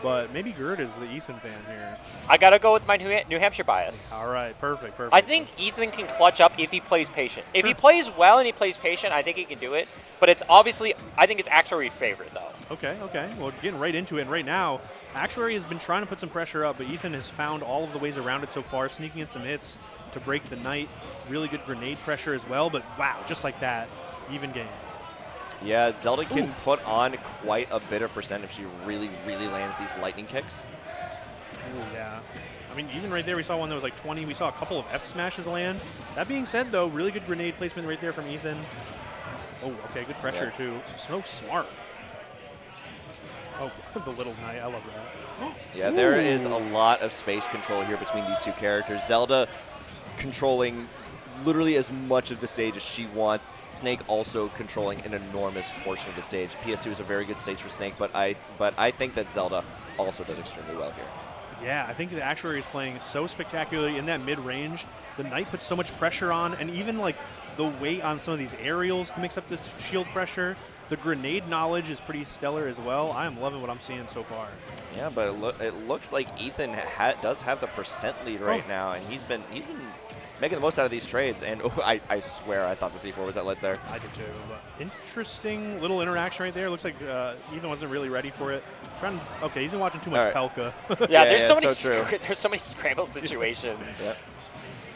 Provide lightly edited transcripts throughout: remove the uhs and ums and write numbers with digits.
but maybe Gerd is the Ethan fan here. I got to go with my New Hampshire bias. All right, perfect. I think Ethan can clutch up if he plays patient. If he plays well and he plays patient, I think he can do it. But it's obviously, I think it's Actuary favorite, though. Okay. Well, getting right into it. And right now, Actuary has been trying to put some pressure up, but Ethan has found all of the ways around it so far, sneaking in some hits to break the Knight. Really good grenade pressure as well, but wow, just like that, even game. Yeah, Zelda can put on quite a bit of percent if she really, really lands these lightning kicks. Oh, yeah. I mean, even right there, we saw one that was like 20. We saw a couple of F smashes land. That being said, though, really good grenade placement right there from Ethan. Oh, okay, good pressure, too. So smart. Oh, the little Knight. I love that. Yeah, there is a lot of space control here between these two characters. Zelda controlling literally as much of the stage as she wants. Snake also controlling an enormous portion of the stage. PS2 is a very good stage for Snake, but I think that Zelda also does extremely well here. Yeah, I think the Actuary is playing so spectacularly in that mid-range. The Knight puts so much pressure on, and even like the weight on some of these aerials to mix up this shield pressure. The grenade knowledge is pretty stellar as well. I am loving what I'm seeing so far. Yeah, but it looks like Ethan does have the percent lead right now, and he's been making the most out of these trades. And I swear I thought the C4 was that ledge there. I did too. But interesting little interaction right there. Looks like Ethan wasn't really ready for it. Okay, he's been watching too much Pelka. Yeah, there's so many scramble situations. Yep.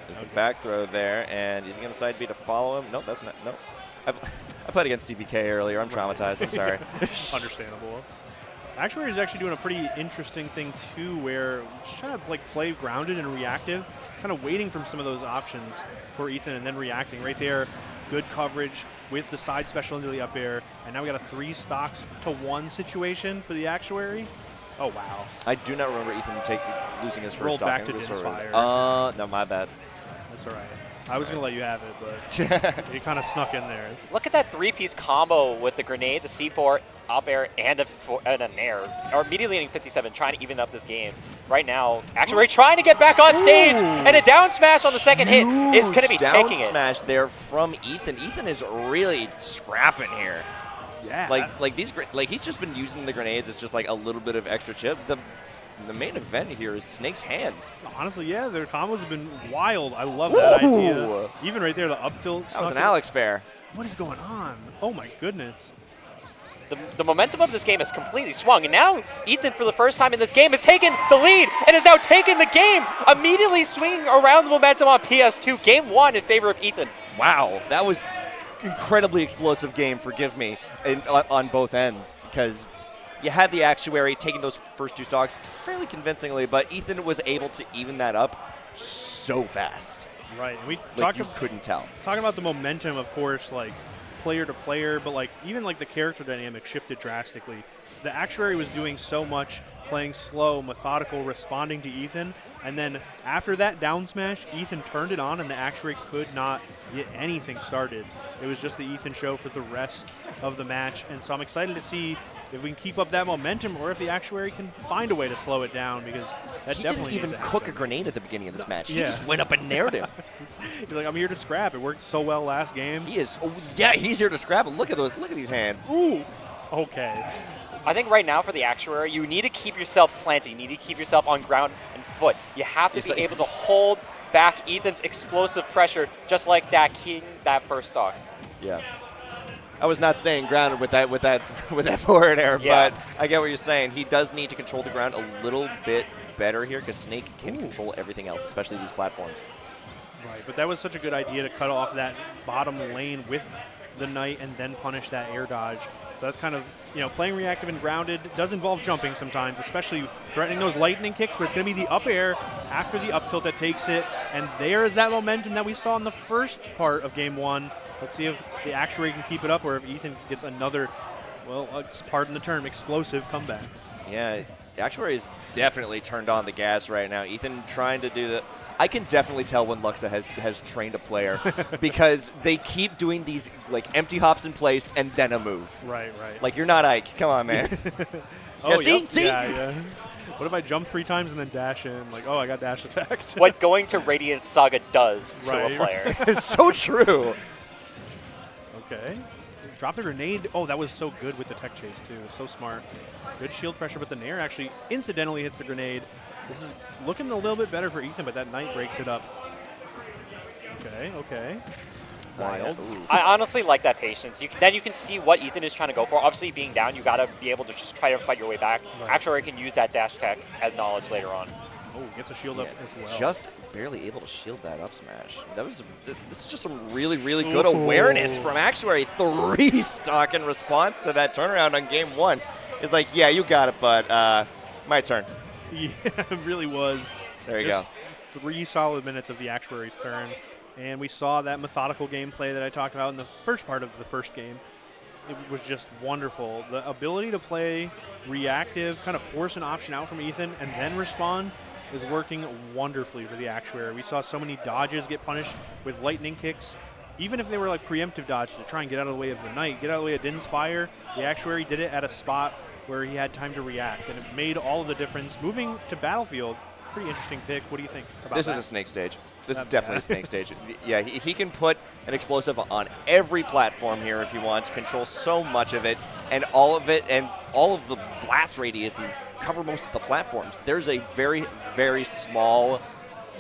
There's the back throw there, and he's going to side B to follow him. Nope, that's not. Nope. I played against CBK earlier. I'm traumatized. I'm sorry. Understandable. Actuary is actually doing a pretty interesting thing too, where just trying to like play grounded and reactive, kind of waiting for some of those options for Ethan and then reacting right there. Good coverage with the side special into the up air, and now we got a 3 stocks to 1 situation for the Actuary. Oh wow! I do not remember Ethan losing his first rolled stock. Back to Din's Fire. No, my bad. That's all right. I was going to let you have it, but you kind of snuck in there. Look at that 3-piece combo with the grenade, the C4, up air, and an air. Or immediately hitting 57, trying to even up this game. Right now, Actuary trying to get back on stage, and a down smash on the second hit is going to be taking it. Down smash there from Ethan. Ethan is really scrapping here. Yeah. Like he's just been using the grenades as just like a little bit of extra chip. The main event here is Snake's hands. Honestly, yeah, their combos have been wild. I love that idea. Even right there, the up tilt. That was an Alex fair. What is going on? Oh my goodness. The momentum of this game has completely swung, and now Ethan, for the first time in this game, has taken the lead and has now taken the game, immediately swinging around the momentum on PS2. Game 1 in favor of Ethan. Wow, that was incredibly explosive game, forgive me, on both ends, because you had the Actuary taking those first 2 stocks fairly convincingly, but Ethan was able to even that up so fast. Right, and we couldn't tell. Talking about the momentum, of course, like player to player, but like even like the character dynamic shifted drastically. The Actuary was doing so much, playing slow, methodical, responding to Ethan, and then after that down smash, Ethan turned it on, and the Actuary could not get anything started. It was just the Ethan show for the rest of the match, and so I'm excited to see if we can keep up that momentum or if the Actuary can find a way to slow it down, because that definitely didn't even cook a grenade at the beginning of this match. He just went up and nared him. He's like, I'm here to scrap. It worked so well last game. He is. Oh, yeah, he's here to scrap. Look at those. Look at these hands. Ooh. Okay. I think right now for the Actuary, you need to keep yourself planted. You need to keep yourself on ground and foot. You have to be able to hold back Ethan's explosive pressure, just like that first stock. Yeah. I was not staying grounded with that forward air, but I get what you're saying. He does need to control the ground a little bit better here, because Snake can control everything else, especially these platforms. Right, but that was such a good idea to cut off that bottom lane with the Knight and then punish that air dodge. So that's kind of, playing reactive and grounded does involve jumping sometimes, especially threatening those lightning kicks, but it's going to be the up air after the up tilt that takes it. And there is that momentum that we saw in the first part of Game 1. Let's see if the Actuary can keep it up or if Ethan gets another, pardon the term, explosive comeback. Yeah, the Actuary is definitely turned on the gas right now. Ethan trying to do the... I can definitely tell when Luxa has trained a player because they keep doing these empty hops in place and then a move. Right. Like, you're not Ike. Come on, man. See? Yeah. What if I jump 3 times and then dash in? Like, I got dash attacked. What going to Radiant Saga does to a player. It's so true. Okay. Drop the grenade. Oh, that was so good with the tech chase, too. So smart. Good shield pressure, but the Nair actually incidentally hits the grenade. This is looking a little bit better for Ethan, but that Knight breaks it up. Okay, okay. Wild. I honestly like that patience. Then you can see what Ethan is trying to go for. Obviously, being down, you got to be able to just try to fight your way back. Right. Actuary can use that dash tech as knowledge later on. Oh, gets a shield up as well. Just barely able to shield that up smash. This is just some really, really good awareness from Actuary. 3-stock in response to that turnaround on game 1. It's like, yeah, you got it, but my turn. Yeah, it really was. There you just go. 3 solid minutes of the Actuary's turn. And we saw that methodical gameplay that I talked about in the first part of the first game. It was just wonderful. The ability to play reactive, kind of force an option out from Ethan and then respond is working wonderfully for the Actuary. We saw so many dodges get punished with lightning kicks. Even if they were like preemptive dodges to try and get out of the way of the Knight, get out of the way of Din's fire, the Actuary did it at a spot where he had time to react, and it made all of the difference. Moving to Battlefield, pretty interesting pick. What do you think about This that? is a snake stage. This is definitely a snake stage. Yeah, he can put an explosive on every platform here if he wants, control so much of it, and all of the blast radiuses cover most of the platforms. There's a very, very small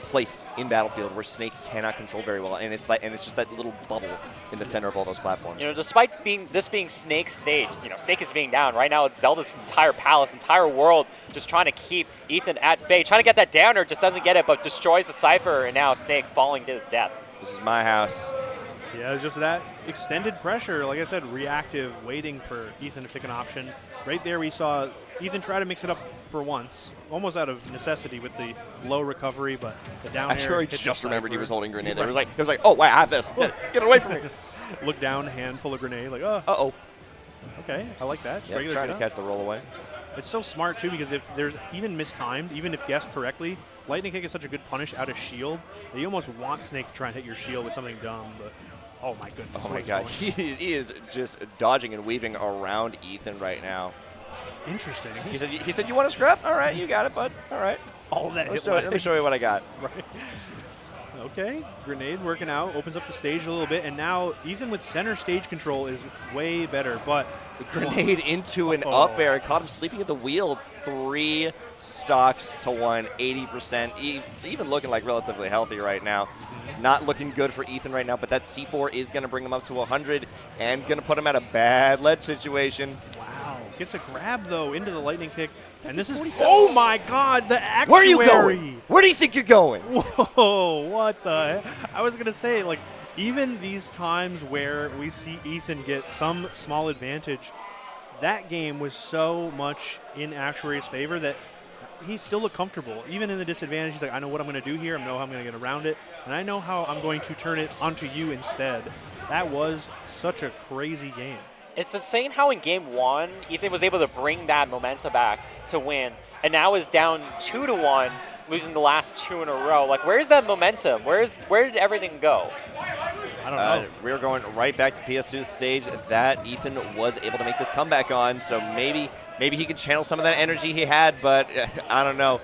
place in Battlefield where Snake cannot control very well, and it's just that little bubble in the center of all those platforms. You know, despite this being Snake's stage, you know, Snake is being down. Right now, it's Zelda's entire palace, entire world just trying to keep Ethan at bay. Trying to get that downer, just doesn't get it, but destroys the Cypher, and now Snake falling to his death. This is my house. Yeah, it was just that extended pressure. Like I said, reactive, waiting for Ethan to pick an option. Right there we saw Ethan try to mix it up for once, almost out of necessity with the low recovery, but the down air Actually, hit just the remembered he Cypher. was holding grenade there. It was like, oh, wow, I have this. Get it away from me. Look down, hand full of grenade, like, oh. Uh-oh. Okay, I like that. Just Yeah, regular trying to get up. catch the roll away. It's so smart, too, because if there's even mistimed, even if guessed correctly, Lightning Kick is such a good punish out of shield that you almost want Snake to try and hit your shield with something dumb, but oh my goodness. Oh what my is god, going on? he is just dodging and weaving around Ethan right now. Interesting. He said, you want to scrap? All right, you got it, bud. All right. All that hit Let me show you what I got. Right. Okay, grenade working out, opens up the stage a little bit, and now Ethan with center stage control is way better, but Grenade into an up air, caught him sleeping at the wheel. 3 stocks to 1, 80%. Even looking like relatively healthy right now. Not looking good for Ethan right now, but that C4 is going to bring him up to 100 and going to put him at a bad ledge situation. wow. Gets a grab, though, into the Lightning Kick, and this is, oh my god, the Actuary. Where are you going? Where do you think you're going? Whoa, what the heck? I was going to say, like, even these times where we see Ethan get some small advantage, that game was so much in Actuary's favor that he still looked comfortable. Even in the disadvantage, he's like, I know what I'm going to do here. I know how I'm going to get around it. And I know how I'm going to turn it onto you instead. That was such a crazy game. It's insane how in game 1, Ethan was able to bring that momentum back to win, and now is down 2-1, losing the last 2 in a row. Like, where's that momentum? Where did everything go? I don't know. We're going right back to PS2 stage that Ethan was able to make this comeback on. So maybe he can channel some of that energy he had, but I don't know.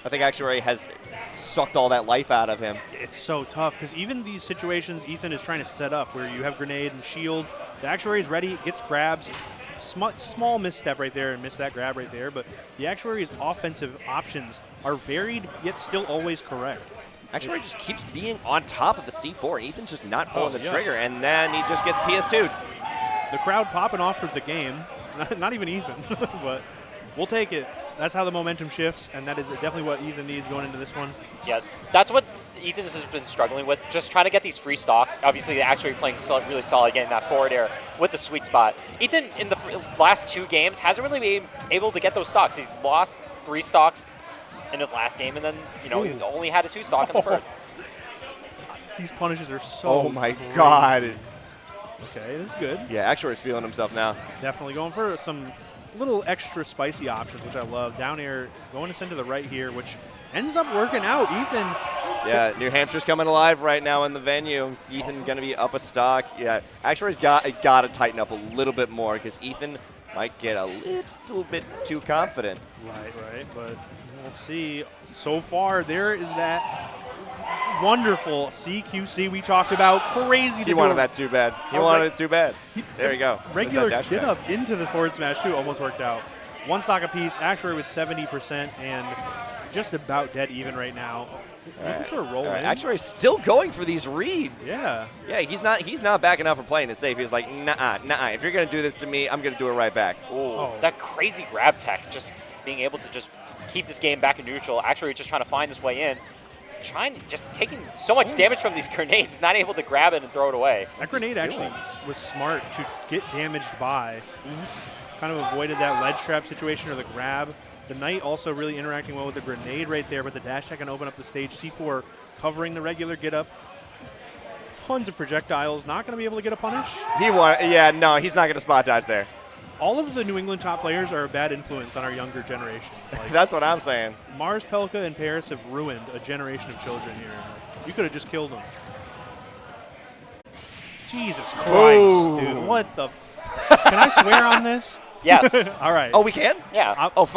I think Actuary has sucked all that life out of him. It's so tough because even these situations Ethan is trying to set up where you have grenade and shield, the Actuary is ready, gets grabs, small misstep right there and miss that grab right there, but the Actuary's offensive options are varied yet still always correct. Actuary just keeps being on top of the C4. Ethan's just not pulling the trigger, and then he just gets PS2'd. The crowd popping off for the game, not even Ethan, but we'll take it. That's how the momentum shifts, and that is definitely what Ethan needs going into this one. Yeah, that's what Ethan has been struggling with, just trying to get these free stocks. Obviously, they're actually playing really solid, getting that forward air with the sweet spot. Ethan, in the last 2 games, hasn't really been able to get those stocks. He's lost 3 stocks in his last game, and then, you know, he's only had a 2 stock in the first. These punishes are so Oh my crazy. god. Okay, this is good. Yeah, Actuary's feeling himself now. Definitely going for some little extra spicy options, which I love. Down air, going to send to the right here, which ends up working out. Ethan. Yeah, New Hampshire's coming alive right now in the venue. Ethan going to be up a stock. Yeah, Actuary's got to tighten up a little bit more because Ethan might get a little bit too confident. Right, but we'll see. So far, there is that Wonderful CQC we talked about. Crazy to He wanted that too bad. He wanted it too bad. There you go. Regular There's that get dash up into the forward smash too. Almost worked out. One stock apiece. Actuary with 70% and just about dead even right now. Looking for a roll in. Actuary's still going for these reads. Yeah. Yeah, he's not backing out for playing it safe. He's like, nah. If you're gonna do this to me, I'm gonna do it right back. Ooh, that crazy grab tech, just being able to just keep this game back in neutral. Actually, just trying to find his way in. Just taking so much damage from these grenades, not able to grab it and throw it away. That grenade actually was smart to get damaged by. Kind of avoided that ledge trap situation or the grab. The Knight also really interacting well with the grenade right there, but the dash tech can open up the stage. C4 covering the regular get up. Tons of projectiles, not going to be able to get a punish. He's not gonna spot dodge there. All of the New England top players are a bad influence on our younger generation. Like, That's what I'm saying. Mars, Pelka, and Paris have ruined a generation of children here. You could have just killed them. Jesus Christ, dude. What the? Can I swear on this? Yes. All right. Oh, we can? Yeah. Oh, fuck.